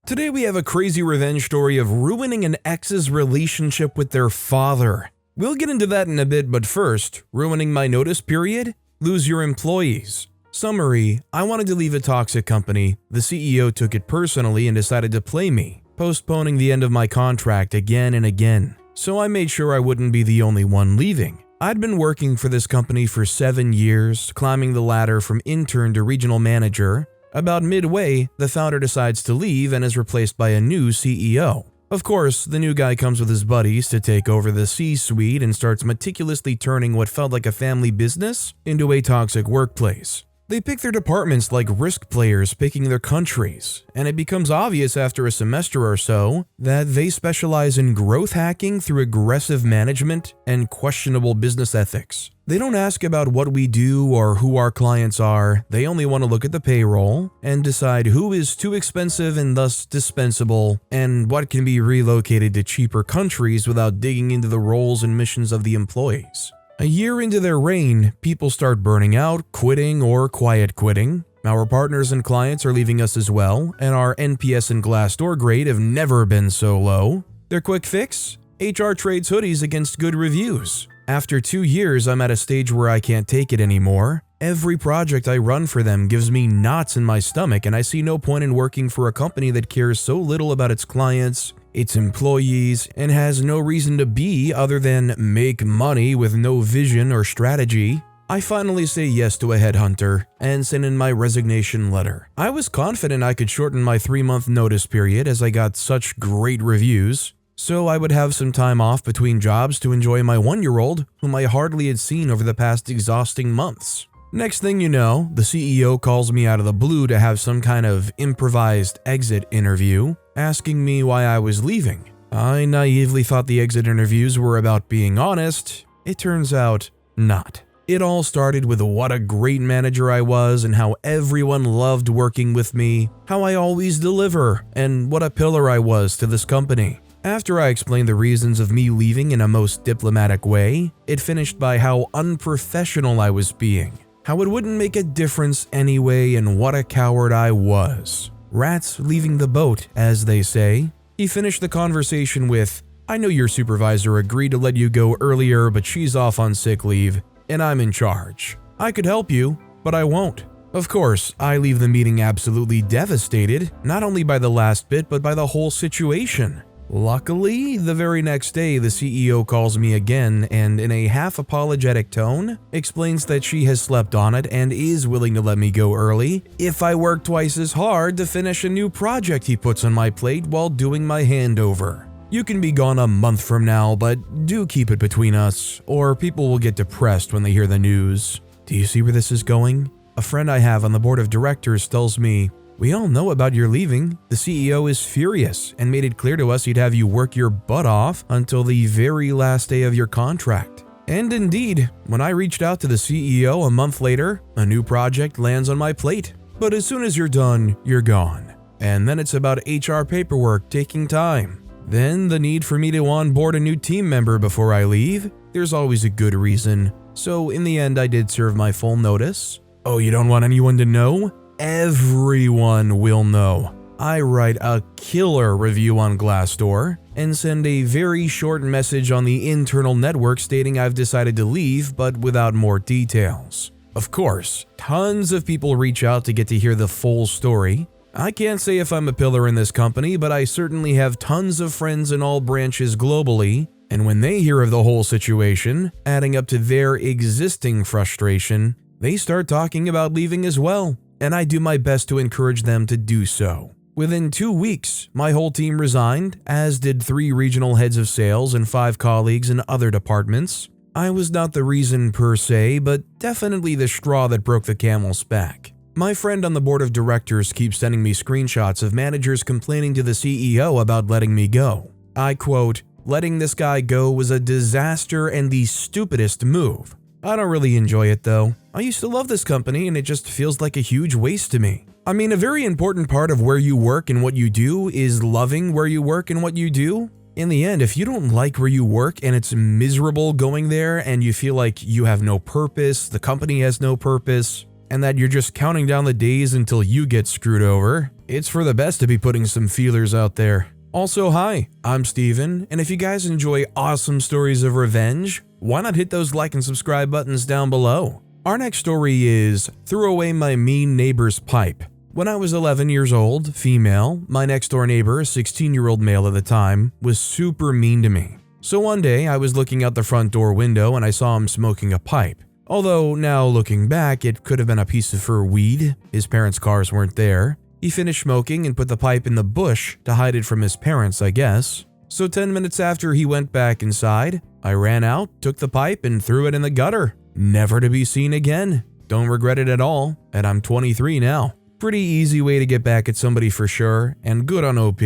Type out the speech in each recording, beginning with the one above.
Today we have a crazy revenge story of ruining an ex's relationship with their father. We'll get into that in a bit, but first, ruining my notice period? Lose your employees. Summary: I wanted to leave a toxic company. The CEO took it personally and decided to play me, postponing the end of my contract again and again. So I made sure I wouldn't be the only one leaving. I'd been working for this company for 7 years, climbing the ladder from intern to regional manager. About midway, the founder decides to leave and is replaced by a new CEO. Of course, the new guy comes with his buddies to take over the C-suite and starts meticulously turning what felt like a family business into a toxic workplace. They pick their departments like risk players picking their countries, and it becomes obvious after a semester or so that they specialize in growth hacking through aggressive management and questionable business ethics. They don't ask about what we do or who our clients are, they only want to look at the payroll and decide who is too expensive and thus dispensable, and what can be relocated to cheaper countries without digging into the roles and missions of the employees. A year into their reign, people start burning out, quitting, or quiet quitting. Our partners and clients are leaving us as well, and our NPS and Glassdoor grade have never been so low. Their quick fix? HR trades hoodies against good reviews. After 2 years, I'm at a stage where I can't take it anymore. Every project I run for them gives me knots in my stomach, and I see no point in working for a company that cares so little about its clients, its employees, and has no reason to be other than make money with no vision or strategy. I finally say yes to a headhunter and send in my resignation letter. I was confident I could shorten my 3-month notice period as I got such great reviews, so I would have some time off between jobs to enjoy my 1-year-old, whom I hardly had seen over the past exhausting months. Next thing you know, the CEO calls me out of the blue to have some kind of improvised exit interview, asking me why I was leaving. I naively thought the exit interviews were about being honest. It turns out not. It all started with what a great manager I was and how everyone loved working with me, how I always deliver, and what a pillar I was to this company. After I explained the reasons of me leaving in a most diplomatic way, it finished by how unprofessional I was being, how it wouldn't make a difference anyway, and what a coward I was. Rats leaving the boat, as they say. He finished the conversation with, "I know your supervisor agreed to let you go earlier, but she's off on sick leave, and I'm in charge. I could help you, but I won't." Of course, I leave the meeting absolutely devastated, not only by the last bit, but by the whole situation. Luckily, the very next day, the CEO calls me again and, in a half-apologetic tone, explains that she has slept on it and is willing to let me go early if I work twice as hard to finish a new project he puts on my plate while doing my handover. You can be gone a month from now, but do keep it between us, or people will get depressed when they hear the news. Do you see where this is going? A friend I have on the board of directors tells me, "We all know about your leaving. The CEO is furious and made it clear to us he'd have you work your butt off until the very last day of your contract." And indeed, when I reached out to the CEO a month later, a new project lands on my plate. But as soon as you're done, you're gone. And then it's about HR paperwork taking time. Then the need for me to onboard a new team member before I leave. There's always a good reason. So in the end, I did serve my full notice. Oh, you don't want anyone to know? Everyone will know. I write a killer review on Glassdoor and send a very short message on the internal network stating I've decided to leave, but without more details. Of course, tons of people reach out to get to hear the full story. I can't say if I'm a pillar in this company, but I certainly have tons of friends in all branches globally, and when they hear of the whole situation, adding up to their existing frustration, they start talking about leaving as well. And I do my best to encourage them to do so. Within 2 weeks, my whole team resigned, as did 3 regional heads of sales and 5 colleagues in other departments. I was not the reason per se, but definitely the straw that broke the camel's back. My friend on the board of directors keeps sending me screenshots of managers complaining to the CEO about letting me go. I quote, "Letting this guy go was a disaster and the stupidest move. I don't really enjoy it though. I used to love this company and it just feels like a huge waste to me." I mean, a very important part of where you work and what you do is loving where you work and what you do. In the end, if you don't like where you work and it's miserable going there and you feel like you have no purpose, the company has no purpose, and that you're just counting down the days until you get screwed over, It's for the best to be putting some feelers out there. Also, hi, I'm Steven, and if you guys enjoy awesome stories of revenge, why not hit those like and subscribe buttons down below? Our next story is Threw Away My Mean Neighbor's Pipe. When I was 11 years old, female, my next door neighbor, a 16-year-old male at the time, was super mean to me. So one day, I was looking out the front door window and I saw him smoking a pipe. Although now looking back, it could have been a piece of fir weed. His parents' cars weren't there. He finished smoking and put the pipe in the bush to hide it from his parents, I guess. So 10 minutes after he went back inside, I ran out, took the pipe, and threw it in the gutter. Never to be seen again. Don't regret it at all, and I'm 23 now. Pretty easy way to get back at somebody for sure, and good on OP.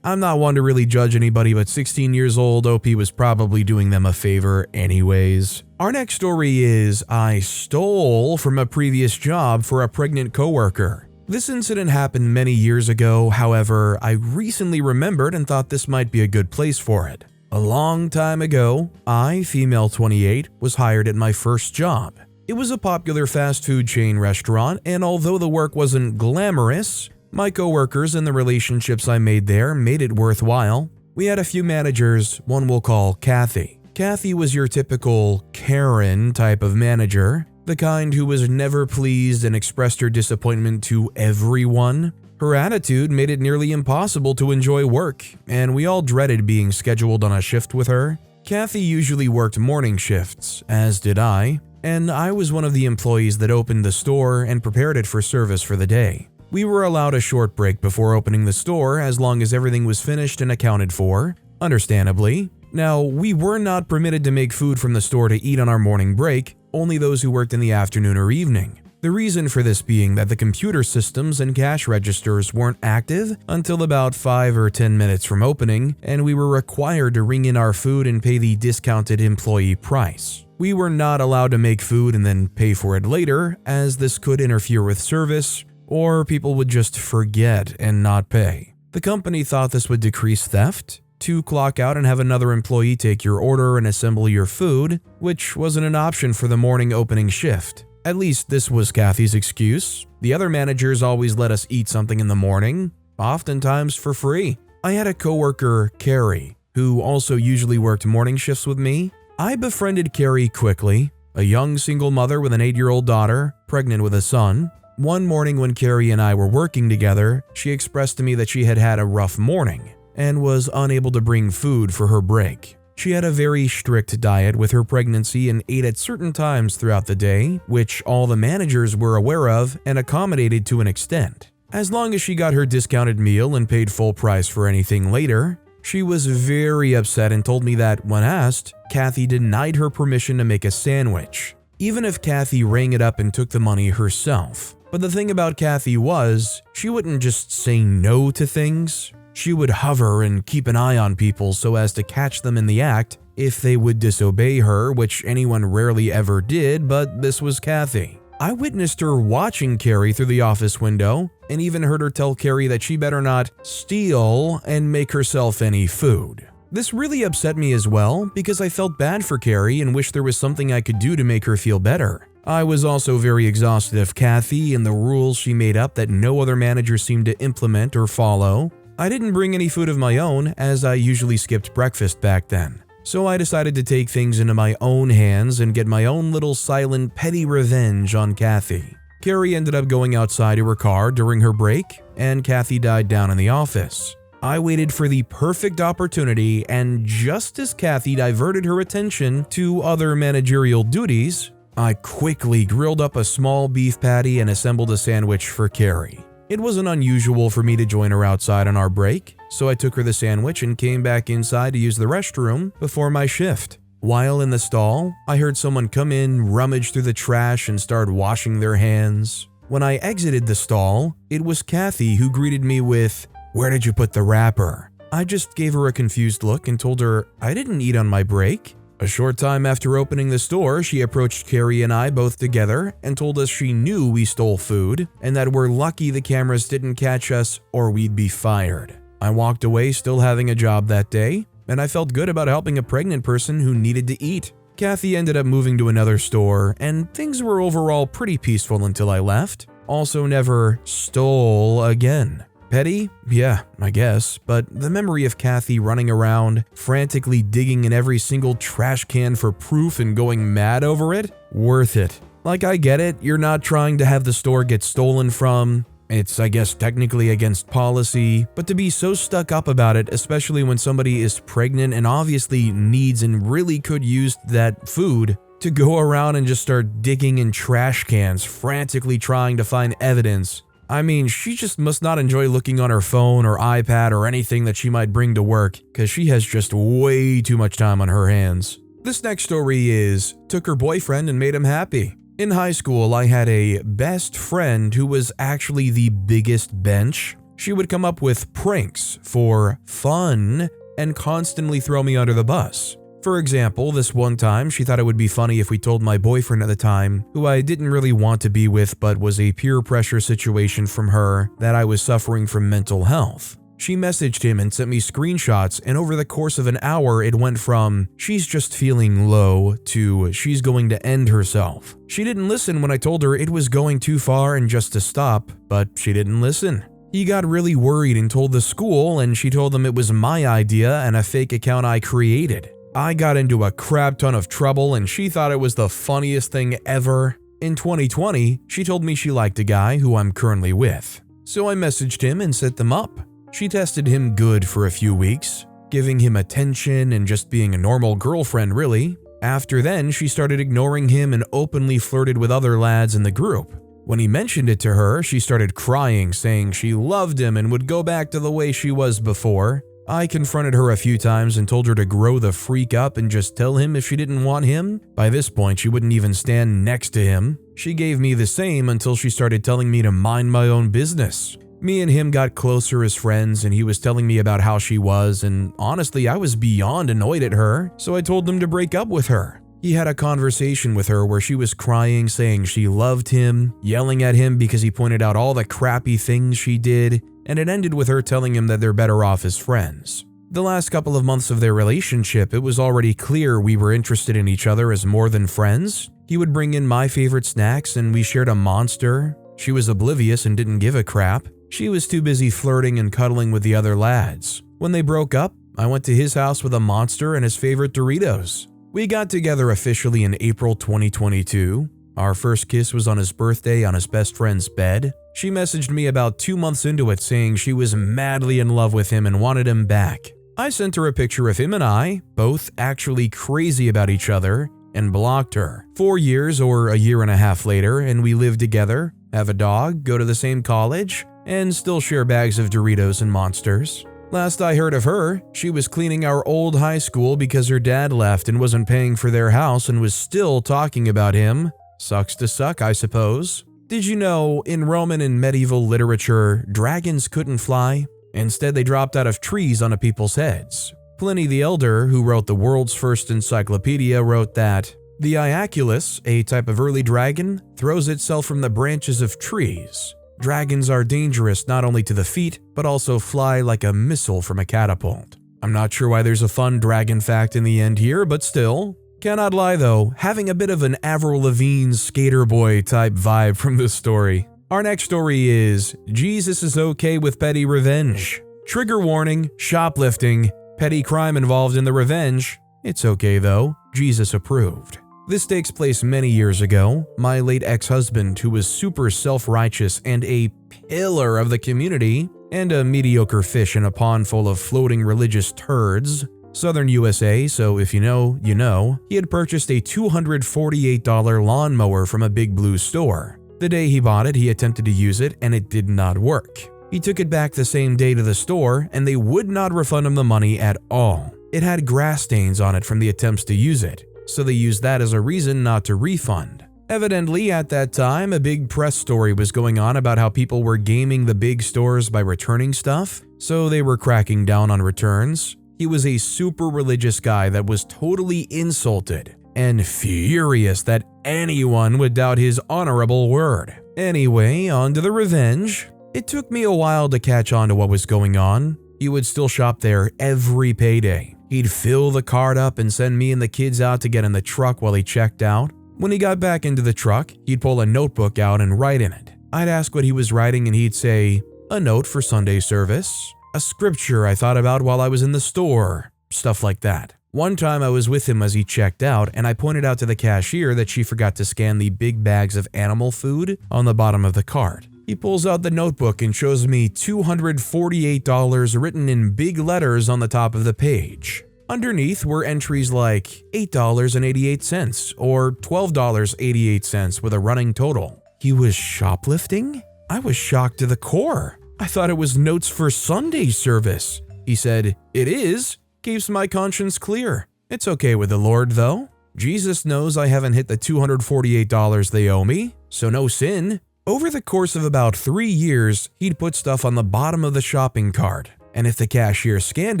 I'm not one to really judge anybody, but 16 years old, OP was probably doing them a favor anyways. Our next story is I stole from a previous job for a pregnant coworker. This incident happened many years ago, however, I recently remembered and thought this might be a good place for it. A long time ago, I, female 28, was hired at my first job. It was a popular fast food chain restaurant, and although the work wasn't glamorous, my coworkers and the relationships I made there made it worthwhile. We had a few managers, one we'll call Kathy. Kathy was your typical Karen type of manager, the kind who was never pleased and expressed her disappointment to everyone. Her attitude made it nearly impossible to enjoy work, and we all dreaded being scheduled on a shift with her. Kathy usually worked morning shifts, as did I, and I was one of the employees that opened the store and prepared it for service for the day. We were allowed a short break before opening the store as long as everything was finished and accounted for, understandably. Now, we were not permitted to make food from the store to eat on our morning break, only those who worked in the afternoon or evening. The reason for this being that the computer systems and cash registers weren't active until about 5 or 10 minutes from opening, and we were required to ring in our food and pay the discounted employee price. We were not allowed to make food and then pay for it later, as this could interfere with service, or people would just forget and not pay. The company thought this would decrease theft, to clock out and have another employee take your order and assemble your food, which wasn't an option for the morning opening shift. At least this was Kathy's excuse. The other managers always let us eat something in the morning, oftentimes for free. I had a coworker, Carrie, who also usually worked morning shifts with me. I befriended Carrie quickly, a young single mother with an 8-year-old daughter, pregnant with a son. One morning when Carrie and I were working together, she expressed to me that she had had a rough morning and was unable to bring food for her break. She had a very strict diet with her pregnancy and ate at certain times throughout the day, which all the managers were aware of and accommodated to an extent. As long as she got her discounted meal and paid full price for anything later, she was very upset and told me that, when asked, Kathy denied her permission to make a sandwich, even if Kathy rang it up and took the money herself. But the thing about Kathy was, she wouldn't just say no to things. She would hover and keep an eye on people so as to catch them in the act if they would disobey her, which anyone rarely ever did, but this was Kathy. I witnessed her watching Carrie through the office window and even heard her tell Carrie that she better not steal and make herself any food. This really upset me as well because I felt bad for Carrie and wished there was something I could do to make her feel better. I was also very exhausted of Kathy and the rules she made up that no other manager seemed to implement or follow. I didn't bring any food of my own, as I usually skipped breakfast back then. So I decided to take things into my own hands and get my own little silent petty revenge on Kathy. Carrie ended up going outside to her car during her break, and Kathy died down in the office. I waited for the perfect opportunity, and just as Kathy diverted her attention to other managerial duties, I quickly grilled up a small beef patty and assembled a sandwich for Carrie. It wasn't unusual for me to join her outside on our break, so I took her the sandwich and came back inside to use the restroom before my shift. While in the stall, I heard someone come in, rummage through the trash, and start washing their hands. When I exited the stall, it was Kathy who greeted me with, "Where did you put the wrapper?" I just gave her a confused look and told her I didn't eat on my break. A short time after opening the store, she approached Carrie and I both together and told us she knew we stole food and that we're lucky the cameras didn't catch us or we'd be fired. I walked away still having a job that day, and I felt good about helping a pregnant person who needed to eat. Kathy ended up moving to another store, and things were overall pretty peaceful until I left. Also never stole again. Petty? Yeah, I guess, but the memory of Kathy running around, frantically digging in every single trash can for proof and going mad over it? Worth it. Like, I get it, you're not trying to have the store get stolen from. It's, I guess, technically against policy, but to be so stuck up about it, especially when somebody is pregnant and obviously needs and really could use that food, to go around and just start digging in trash cans, frantically trying to find evidence. I mean, she just must not enjoy looking on her phone or iPad or anything that she might bring to work, because she has just way too much time on her hands. This next story took her boyfriend and made him happy. In high school, I had a best friend who was actually the biggest bench. She would come up with pranks for fun and constantly throw me under the bus. For example, this one time, she thought it would be funny if we told my boyfriend at the time, who I didn't really want to be with but was a peer pressure situation from her, that I was suffering from mental health. She messaged him and sent me screenshots, and over the course of an hour, it went from, she's just feeling low, to she's going to end herself. She didn't listen when I told her it was going too far and just to stop, but she didn't listen. He got really worried and told the school, and she told them it was my idea and a fake account I created. I got into a crap ton of trouble, and she thought it was the funniest thing ever. In 2020, she told me she liked a guy who I'm currently with. So I messaged him and set them up. She tested him good for a few weeks, giving him attention and just being a normal girlfriend really. After then, she started ignoring him and openly flirted with other lads in the group. When he mentioned it to her, she started crying, saying she loved him and would go back to the way she was before. I confronted her a few times and told her to grow the freak up and just tell him if she didn't want him. By this point, she wouldn't even stand next to him. She gave me the same until she started telling me to mind my own business. Me and him got closer as friends, and he was telling me about how she was, and honestly, I was beyond annoyed at her, so I told him to break up with her. He had a conversation with her where she was crying, saying she loved him, yelling at him because he pointed out all the crappy things she did, and it ended with her telling him that they're better off as friends. The last couple of months of their relationship, it was already clear we were interested in each other as more than friends. He would bring in my favorite snacks, and we shared a Monster. She was oblivious and didn't give a crap. She was too busy flirting and cuddling with the other lads. When they broke up, I went to his house with a Monster and his favorite Doritos. We got together officially in April 2022. Our first kiss was on his birthday on his best friend's bed. She messaged me about 2 months into it saying she was madly in love with him and wanted him back. I sent her a picture of him and I, both actually crazy about each other, and blocked her. 4 years or a year and a half later, and we live together, have a dog, go to the same college, and still share bags of Doritos and Monsters. Last I heard of her, she was cleaning our old high school because her dad left and wasn't paying for their house and was still talking about him. Sucks to suck, I suppose. Did you know, in Roman and medieval literature, dragons couldn't fly? Instead, they dropped out of trees onto people's heads. Pliny the Elder, who wrote the world's first encyclopedia, wrote that, "The Iaculus, a type of early dragon, throws itself from the branches of trees. Dragons are dangerous not only to the feet, but also fly like a missile from a catapult." I'm not sure why there's a fun dragon fact in the end here, but still. Cannot lie though, having a bit of an Avril Lavigne skater boy type vibe from this story. Our next story is, Jesus is okay with petty revenge. Trigger warning, shoplifting, petty crime involved in the revenge. It's okay though, Jesus approved. This takes place many years ago. My late ex-husband, who was super self-righteous and a pillar of the community, and a mediocre fish in a pond full of floating religious turds, Southern USA, so if you know, you know, he had purchased a $248 lawnmower from a Big Blue store. The day he bought it, he attempted to use it, and it did not work. He took it back the same day to the store, and they would not refund him the money at all. It had grass stains on it from the attempts to use it, so they used that as a reason not to refund. Evidently, at that time, a big press story was going on about how people were gaming the big stores by returning stuff, so they were cracking down on returns. He was a super religious guy that was totally insulted and furious that anyone would doubt his honorable word. Anyway, on to the revenge. It took me a while to catch on to what was going on. He would still shop there every payday. He'd fill the cart up and send me and the kids out to get in the truck while he checked out. When he got back into the truck, he'd pull a notebook out and write in it. I'd ask what he was writing and he'd say, a note for Sunday service, a scripture I thought about while I was in the store, stuff like that. One time I was with him as he checked out, and I pointed out to the cashier that she forgot to scan the big bags of animal food on the bottom of the cart. He pulls out the notebook and shows me $248 written in big letters on the top of the page. Underneath were entries like $8.88 or $12.88 with a running total. He was shoplifting? I was shocked to the core. I thought it was notes for Sunday service. He said, "It is. Keeps my conscience clear. It's okay with the Lord, though. Jesus knows I haven't hit the $248 they owe me, so no sin." Over the course of about 3 years, he'd put stuff on the bottom of the shopping cart, and if the cashier scanned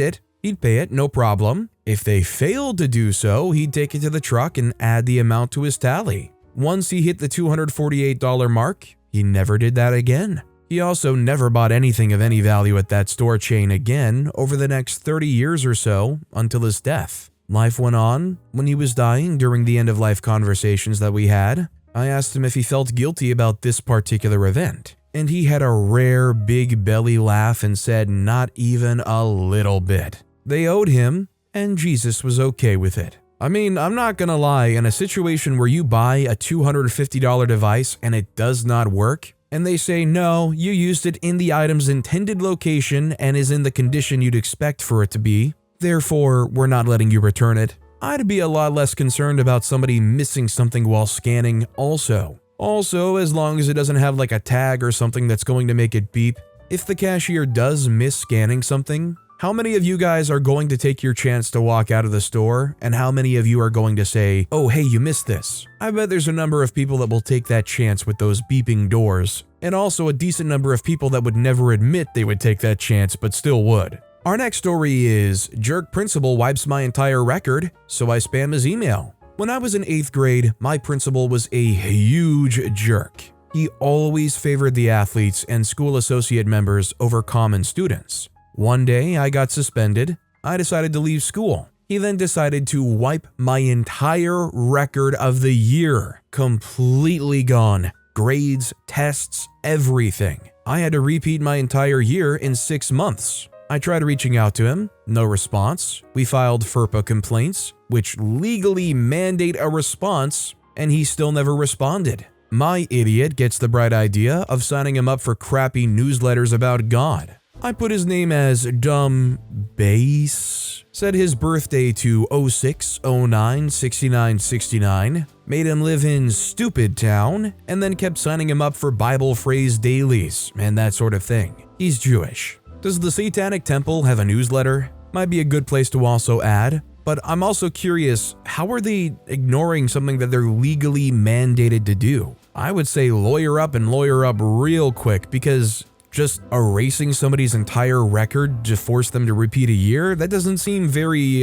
it, he'd pay it no problem. If they failed to do so, he'd take it to the truck and add the amount to his tally. Once he hit the $248 mark, he never did that again. He also never bought anything of any value at that store chain again over the next 30 years or so until his death. Life went on. When he was dying during the end-of-life conversations that we had, I asked him if he felt guilty about this particular event, and he had a rare big belly laugh and said not even a little bit. They owed him, and Jesus was okay with it. I mean, I'm not gonna lie, in a situation where you buy a $250 device and it does not work, and they say, no, you used it in the item's intended location and is in the condition you'd expect for it to be, therefore, we're not letting you return it, I'd be a lot less concerned about somebody missing something while scanning also. Also, as long as it doesn't have like a tag or something that's going to make it beep. If the cashier does miss scanning something, how many of you guys are going to take your chance to walk out of the store, and how many of you are going to say, oh hey, you missed this? I bet there's a number of people that will take that chance with those beeping doors, and also a decent number of people that would never admit they would take that chance but still would. Our next story is, jerk principal wipes my entire record, so I spam his email. When I was in 8th grade, my principal was a huge jerk. He always favored the athletes and school associate members over common students. One day, I got suspended. I decided to leave school. He then decided to wipe my entire record of the year. Completely gone. Grades, tests, everything. I had to repeat my entire year in 6 months. I tried reaching out to him, no response. We filed FERPA complaints, which legally mandate a response, and he still never responded. My idiot gets the bright idea of signing him up for crappy newsletters about God. I put his name as Dumb Bass, set his birthday to 06, 09, 69, 69, made him live in Stupid Town, and then kept signing him up for Bible phrase dailies and that sort of thing. He's Jewish. Does the Satanic Temple have a newsletter? Might be a good place to also add, but I'm also curious, how are they ignoring something that they're legally mandated to do? I would say lawyer up and lawyer up real quick, because just erasing somebody's entire record to force them to repeat a year, that doesn't seem very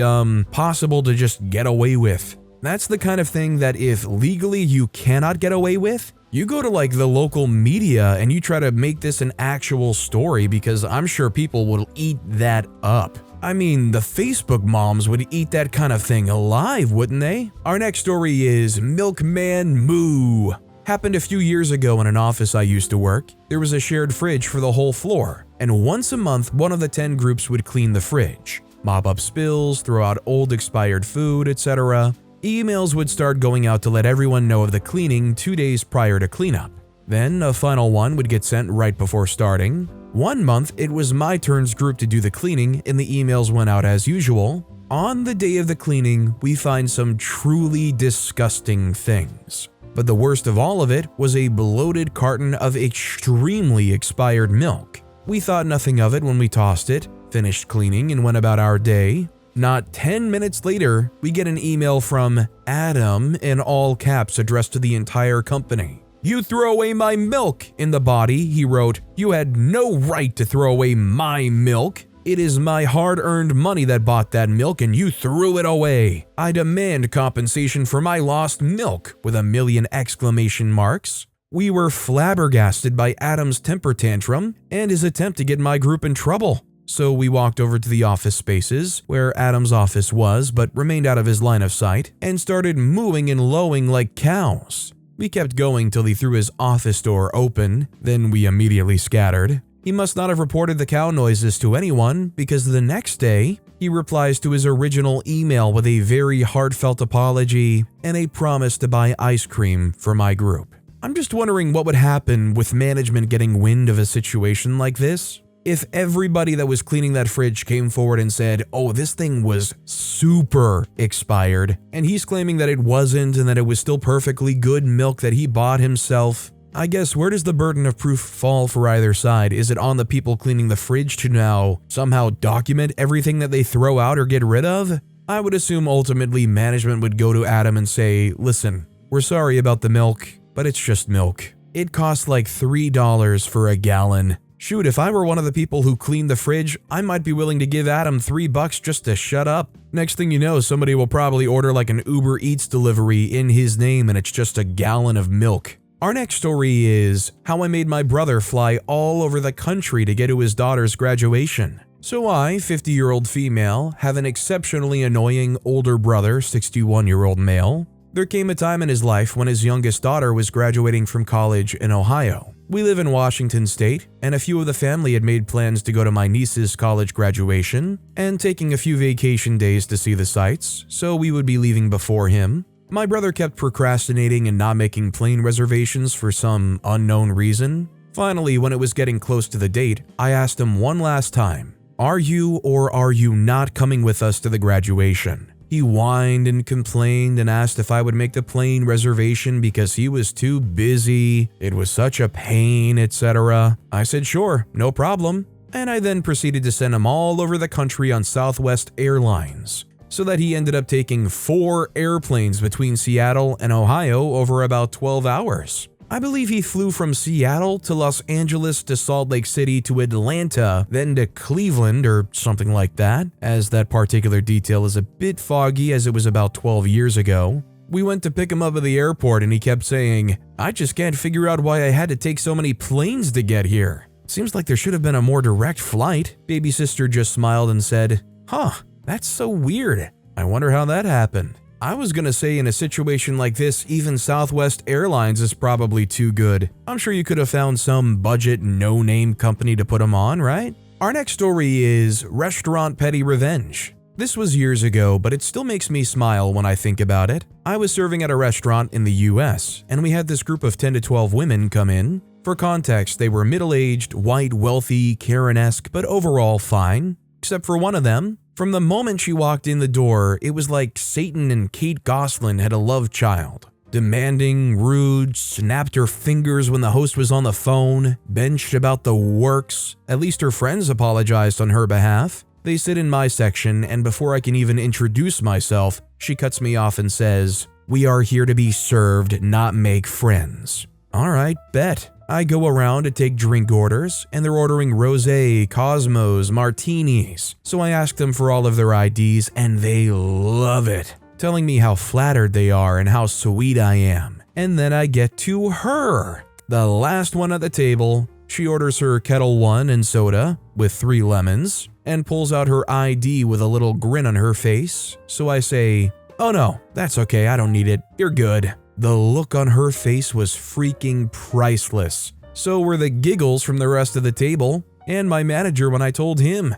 possible to just get away with. That's the kind of thing that if legally you cannot get away with, you go to like the local media and you try to make this an actual story, because I'm sure people will eat that up. I mean, the Facebook moms would eat that kind of thing alive, wouldn't they? Our next story is Milkman Moo. Happened a few years ago in an office I used to work. There was a shared fridge for the whole floor, and once a month, one of the 10 groups would clean the fridge, mop up spills, throw out old expired food, etc. Emails would start going out to let everyone know of the cleaning 2 days prior to cleanup. Then a final one would get sent right before starting. One month, it was my turn's group to do the cleaning, and the emails went out as usual. On the day of the cleaning, we find some truly disgusting things. But the worst of all of it was a bloated carton of extremely expired milk. We thought nothing of it when we tossed it, finished cleaning, and went about our day. Not 10 minutes later, we get an email from Adam in all caps addressed to the entire company. "You threw away my milk." In the body, he wrote, "You had no right to throw away my milk. It is my hard-earned money that bought that milk, and you threw it away. I demand compensation for my lost milk," with a million exclamation marks. We were flabbergasted by Adam's temper tantrum and his attempt to get my group in trouble. So we walked over to the office spaces, where Adam's office was but remained out of his line of sight, and started mooing and lowing like cows. We kept going till he threw his office door open, then we immediately scattered. He must not have reported the cow noises to anyone because the next day, he replies to his original email with a very heartfelt apology and a promise to buy ice cream for my group. I'm just wondering what would happen with management getting wind of a situation like this. If everybody that was cleaning that fridge came forward and said, oh, this thing was super expired, and he's claiming that it wasn't and that it was still perfectly good milk that he bought himself, I guess where does the burden of proof fall for either side? Is it on the people cleaning the fridge to now somehow document everything that they throw out or get rid of? I would assume ultimately management would go to Adam and say, listen, we're sorry about the milk, but it's just milk. It costs like $3 for a gallon. Shoot, if I were one of the people who cleaned the fridge, I might be willing to give Adam $3 just to shut up. Next thing you know, somebody will probably order like an Uber Eats delivery in his name and it's just a gallon of milk. Our next story is how I made my brother fly all over the country to get to his daughter's graduation. So I, 50-year-old female, have an exceptionally annoying older brother, 61-year-old male. There came a time in his life when his youngest daughter was graduating from college in Ohio. We live in Washington State, and a few of the family had made plans to go to my niece's college graduation and taking a few vacation days to see the sights, so we would be leaving before him. My brother kept procrastinating and not making plane reservations for some unknown reason. Finally, when it was getting close to the date, I asked him one last time, "Are you or are you not coming with us to the graduation?" He whined and complained and asked if I would make the plane reservation because he was too busy, it was such a pain, etc. I said sure, no problem, and I then proceeded to send him all over the country on Southwest Airlines, so that he ended up taking 4 airplanes between Seattle and Ohio over about 12 hours. I believe he flew from Seattle to Los Angeles to Salt Lake City to Atlanta, then to Cleveland or something like that, as that particular detail is a bit foggy as it was about 12 years ago. We went to pick him up at the airport and he kept saying, "I just can't figure out why I had to take so many planes to get here. Seems like there should have been a more direct flight." Baby sister just smiled and said, "Huh, that's so weird. I wonder how that happened." I was gonna say in a situation like this, even Southwest Airlines is probably too good. I'm sure you could have found some budget no-name company to put them on, right? Our next story is Restaurant Petty Revenge. This was years ago, but it still makes me smile when I think about it. I was serving at a restaurant in the US, and we had this group of 10 to 12 women come in. For context, they were middle-aged, white, wealthy, Karen-esque, but overall fine, except for one of them. From the moment she walked in the door, it was like Satan and Kate Gosselin had a love child. Demanding, rude, snapped her fingers when the host was on the phone, benched about the works. At least her friends apologized on her behalf. They sit in my section, and before I can even introduce myself, she cuts me off and says, "We are here to be served, not make friends." Alright, bet. I go around to take drink orders, and they're ordering rosé, Cosmos, martinis. So I ask them for all of their IDs, and they love it, telling me how flattered they are and how sweet I am. And then I get to her, the last one at the table. She orders her Kettle One and soda with 3 lemons, and pulls out her ID with a little grin on her face. So I say, "Oh no, that's okay, I don't need it, you're good." The look on her face was freaking priceless. So were the giggles from the rest of the table, and my manager when I told him.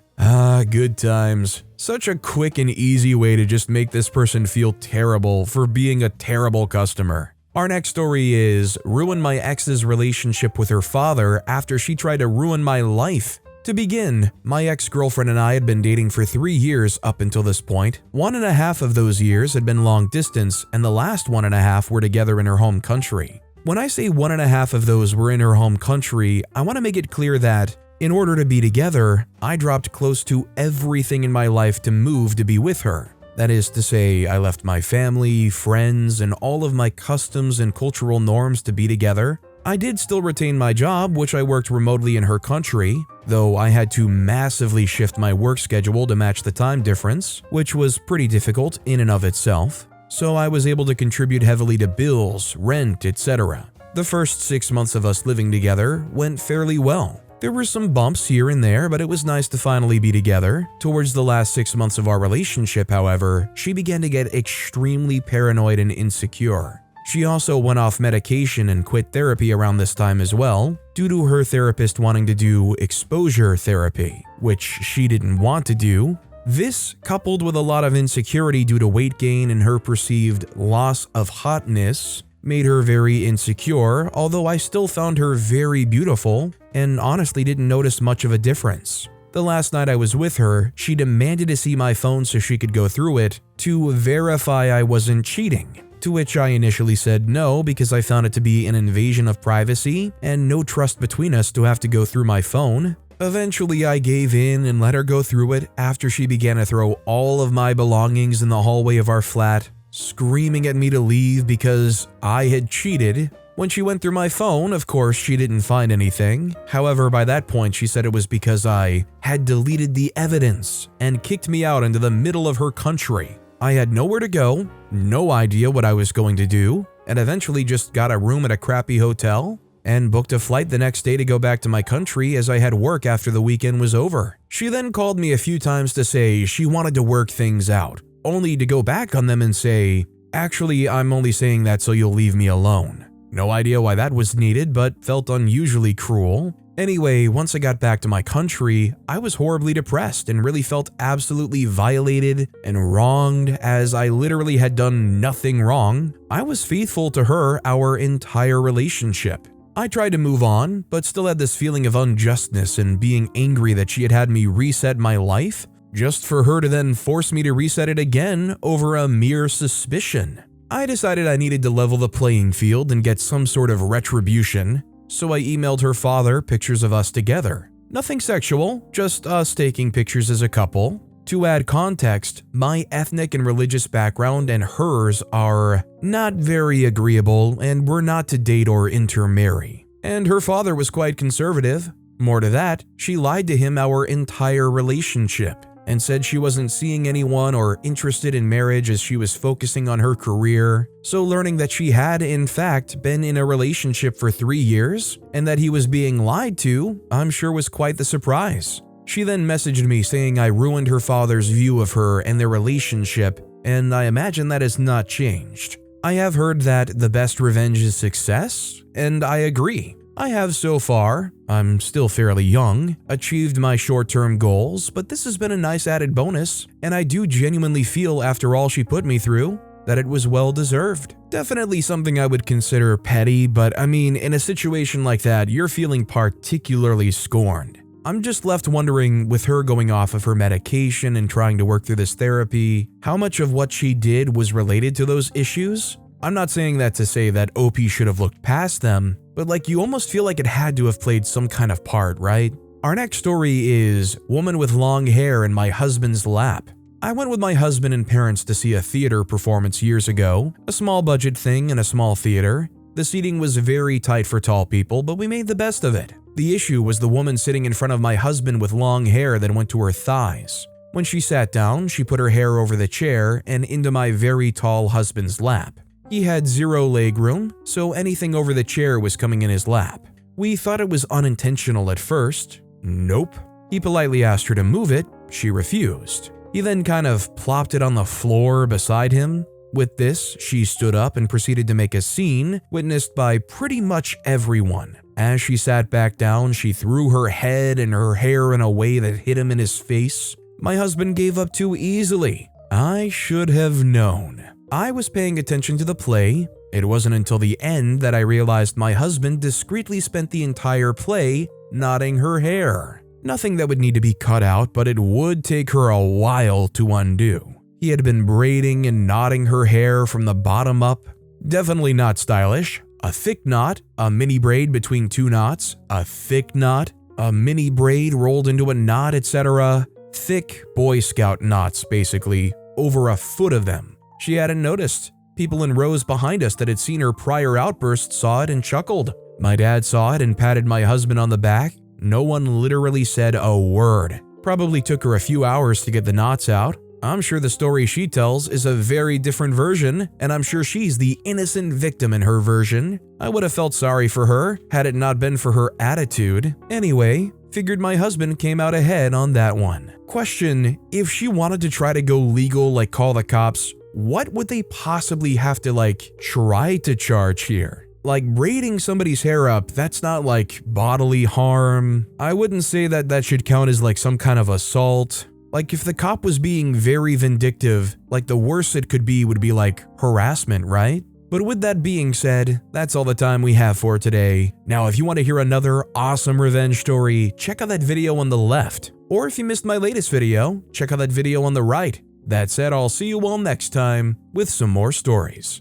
Good times. Such a quick and easy way to just make this person feel terrible for being a terrible customer. Our next story is ruin my ex's relationship with her father after she tried to ruin my life. To begin, my ex-girlfriend and I had been dating for 3 years up until this point. 1.5 of those years had been long distance, and the last 1.5 were together in her home country. When I say 1.5 of those were in her home country, I want to make it clear that, in order to be together, I dropped close to everything in my life to move to be with her. That is to say, I left my family, friends, and all of my customs and cultural norms to be together. I did still retain my job, which I worked remotely in her country, though I had to massively shift my work schedule to match the time difference, which was pretty difficult in and of itself. So I was able to contribute heavily to bills, rent, etc. The first 6 months of us living together went fairly well. There were some bumps here and there, but it was nice to finally be together. Towards the last 6 months of our relationship, however, she began to get extremely paranoid and insecure. She also went off medication and quit therapy around this time as well, due to her therapist wanting to do exposure therapy, which she didn't want to do. This, coupled with a lot of insecurity due to weight gain and her perceived loss of hotness, made her very insecure, although I still found her very beautiful and honestly didn't notice much of a difference. The last night I was with her, she demanded to see my phone so she could go through it to verify I wasn't cheating, to which I initially said no because I found it to be an invasion of privacy and no trust between us to have to go through my phone. Eventually I gave in and let her go through it after she began to throw all of my belongings in the hallway of our flat, screaming at me to leave because I had cheated. When she went through my phone, of course, she didn't find anything. However, by that point, she said it was because I had deleted the evidence and kicked me out into the middle of her country. I had nowhere to go, no idea what I was going to do, and eventually just got a room at a crappy hotel and booked a flight the next day to go back to my country as I had work after the weekend was over. She then called me a few times to say she wanted to work things out, only to go back on them and say, "Actually, I'm only saying that so you'll leave me alone." No idea why that was needed, but felt unusually cruel. Anyway, once I got back to my country, I was horribly depressed and really felt absolutely violated and wronged as I literally had done nothing wrong. I was faithful to her our entire relationship. I tried to move on, but still had this feeling of unjustness and being angry that she had had me reset my life, just for her to then force me to reset it again over a mere suspicion. I decided I needed to level the playing field and get some sort of retribution, so I emailed her father pictures of us together. Nothing sexual, just us taking pictures as a couple. To add context, my ethnic and religious background and hers are not very agreeable and we're not to date or intermarry. And her father was quite conservative. More to that, she lied to him our entire relationship and said she wasn't seeing anyone or interested in marriage as she was focusing on her career. So learning that she had, in fact, been in a relationship for 3 years and that he was being lied to, I'm sure was quite the surprise. She then messaged me saying I ruined her father's view of her and their relationship, and I imagine that has not changed. I have heard that the best revenge is success, and I agree. I have so far, I'm still fairly young, achieved my short-term goals, but this has been a nice added bonus, and I do genuinely feel after all she put me through, that it was well-deserved. Definitely something I would consider petty, but I mean, in a situation like that, you're feeling particularly scorned. I'm just left wondering, with her going off of her medication and trying to work through this therapy, how much of what she did was related to those issues? I'm not saying that to say that OP should have looked past them, but like you almost feel like it had to have played some kind of part, right? Our next story is Woman with Long Hair in My Husband's Lap. I went with my husband and parents to see a theater performance years ago, a small budget thing in a small theater. The seating was very tight for tall people, but we made the best of it. The issue was the woman sitting in front of my husband with long hair that went to her thighs. When she sat down, she put her hair over the chair and into my very tall husband's lap. He had zero legroom, so anything over the chair was coming in his lap. We thought it was unintentional at first. Nope. He politely asked her to move it. She refused. He then kind of plopped it on the floor beside him. With this, she stood up and proceeded to make a scene, witnessed by pretty much everyone. As she sat back down, she threw her head and her hair in a way that hit him in his face. My husband gave up too easily. I should have known. I was paying attention to the play. It wasn't until the end that I realized my husband discreetly spent the entire play knotting her hair. Nothing that would need to be cut out, but it would take her a while to undo. He had been braiding and knotting her hair from the bottom up. Definitely not stylish. A thick knot, a mini braid between two knots, a thick knot, a mini braid rolled into a knot, etc. Thick Boy Scout knots, basically, over a foot of them. She hadn't noticed. People in rows behind us that had seen her prior outbursts saw it and chuckled. My dad saw it and patted my husband on the back. No one literally said a word. Probably took her a few hours to get the knots out. I'm sure the story she tells is a very different version, and I'm sure she's the innocent victim in her version. I would have felt sorry for her had it not been for her attitude. Anyway, figured my husband came out ahead on that one. Question: if she wanted to try to go legal, like call the cops, what would they possibly have to try to charge here? Braiding somebody's hair up, that's not bodily harm. I wouldn't say that that should count as some kind of assault. If the cop was being very vindictive, the worst it could be would be harassment, right? But with that being said, that's all the time we have for today. Now, if you want to hear another awesome revenge story, check out that video on the left. Or if you missed my latest video, check out that video on the right. That said, I'll see you all next time with some more stories.